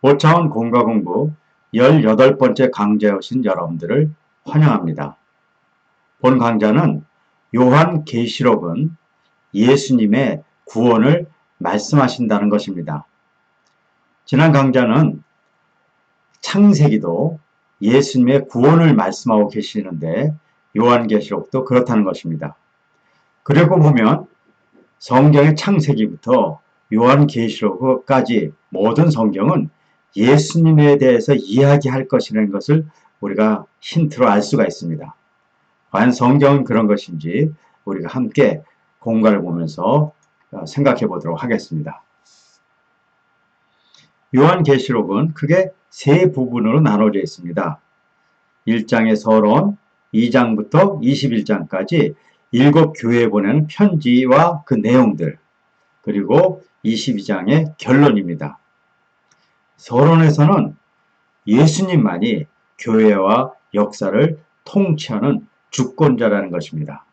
오차원 공과공부 18번째 강좌에 오신 여러분들을 환영합니다. 본 강좌는 요한계시록은 예수님의 구원을 말씀하신다는 것입니다. 지난 강좌는 창세기도 예수님의 구원을 말씀하고 계시는데 요한계시록도 그렇다는 것입니다. 그리고 보면 성경의 창세기부터 요한계시록까지 모든 성경은 예수님에 대해서 이야기할 것이라는 것을 우리가 힌트로 알 수가 있습니다. 과연 성경은 그런 것인지 우리가 함께 공간을 보면서 생각해 보도록 하겠습니다. 요한계시록은 크게 세 부분으로 나눠져 있습니다. 1장의 서론, 2장부터 21장까지 7교회에 보내는 편지와 그 내용들, 그리고 22장의 결론입니다. 서론에서는 예수님만이 교회와 역사를 통치하는 주권자라는 것입니다.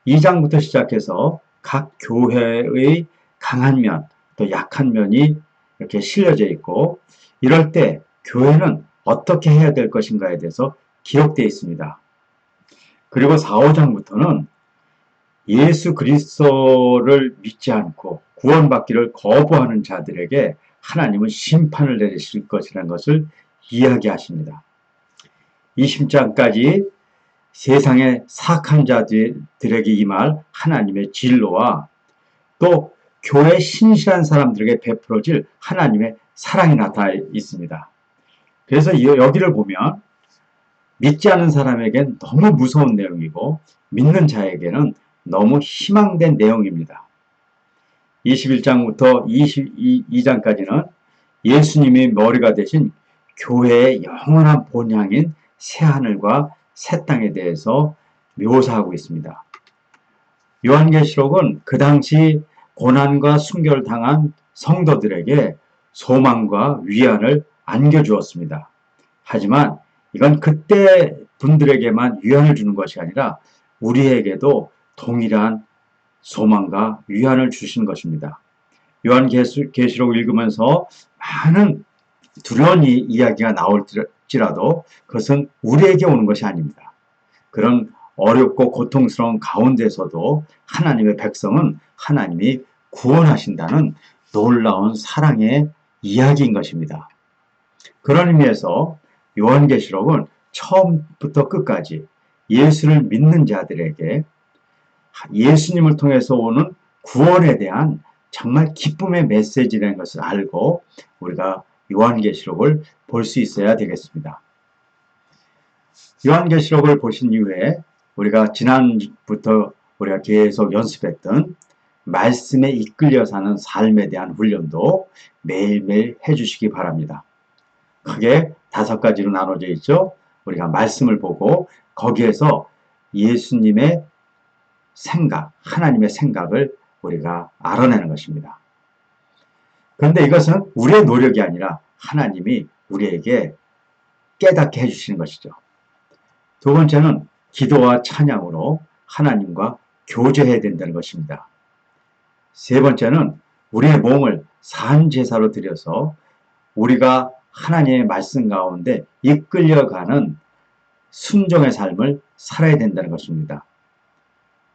2장부터 시작해서 각 교회의 강한 면, 또 약한 면이 이렇게 실려져 있고, 이럴 때 교회는 어떻게 해야 될 것인가에 대해서 기록되어 있습니다. 그리고 4, 5장부터는 예수 그리스도를 믿지 않고 구원받기를 거부하는 자들에게 하나님은 심판을 내리실 것이라는 것을 이야기하십니다. 20장까지 세상의 사악한 자들에게 임할 하나님의 진로와 또 교회 신실한 사람들에게 베풀어질 하나님의 사랑이 나타나 있습니다. 그래서 여기를 보면 믿지 않는 사람에겐 너무 무서운 내용이고 믿는 자에게는 너무 희망된 내용입니다. 21장부터 22장까지는 예수님이 머리가 되신 교회의 영원한 본향인 새하늘과 새 땅에 대해서 묘사하고 있습니다. 요한계시록은 그 당시 고난과 순교를 당한 성도들에게 소망과 위안을 안겨주었습니다. 하지만 이건 그때 분들에게만 위안을 주는 것이 아니라 우리에게도 동일한 소망과 위안을 주신 것입니다. 요한계시록을 읽으면서 많은 두려운 이야기가 나올지라도 그것은 우리에게 오는 것이 아닙니다. 그런 어렵고 고통스러운 가운데서도 하나님의 백성은 하나님이 구원하신다는 놀라운 사랑의 이야기인 것입니다. 그런 의미에서 요한계시록은 처음부터 끝까지 예수를 믿는 자들에게 예수님을 통해서 오는 구원에 대한 정말 기쁨의 메시지라는 것을 알고 우리가 요한계시록을 볼 수 있어야 되겠습니다. 요한계시록을 보신 이후에 우리가 지난부터 우리가 계속 연습했던 말씀에 이끌려 사는 삶에 대한 훈련도 매일매일 해주시기 바랍니다. 크게 5가지로 나눠져 있죠. 우리가 말씀을 보고 거기에서 예수님의 생각, 하나님의 생각을 우리가 알아내는 것입니다. 그런데 이것은 우리의 노력이 아니라 하나님이 우리에게 깨닫게 해주시는 것이죠. 두 번째는 기도와 찬양으로 하나님과 교제해야 된다는 것입니다. 세 번째는 우리의 몸을 산제사로 드려서 우리가 하나님의 말씀 가운데 이끌려가는 순종의 삶을 살아야 된다는 것입니다.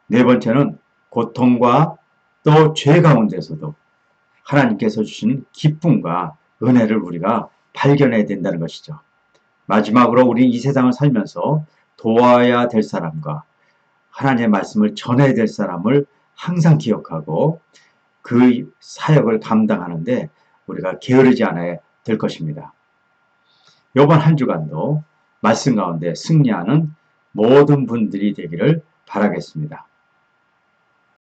네 번째는 고통과 또 죄 가운데서도 하나님께서 주시는 기쁨과 은혜를 우리가 발견해야 된다는 것이죠. 마지막으로 우리 이 세상을 살면서 도와야 될 사람과 하나님의 말씀을 전해야 될 사람을 항상 기억하고 그 사역을 감당하는데 우리가 게으르지 않아야 될 것입니다. 이번 한 주간도 말씀 가운데 승리하는 모든 분들이 되기를 바라겠습니다.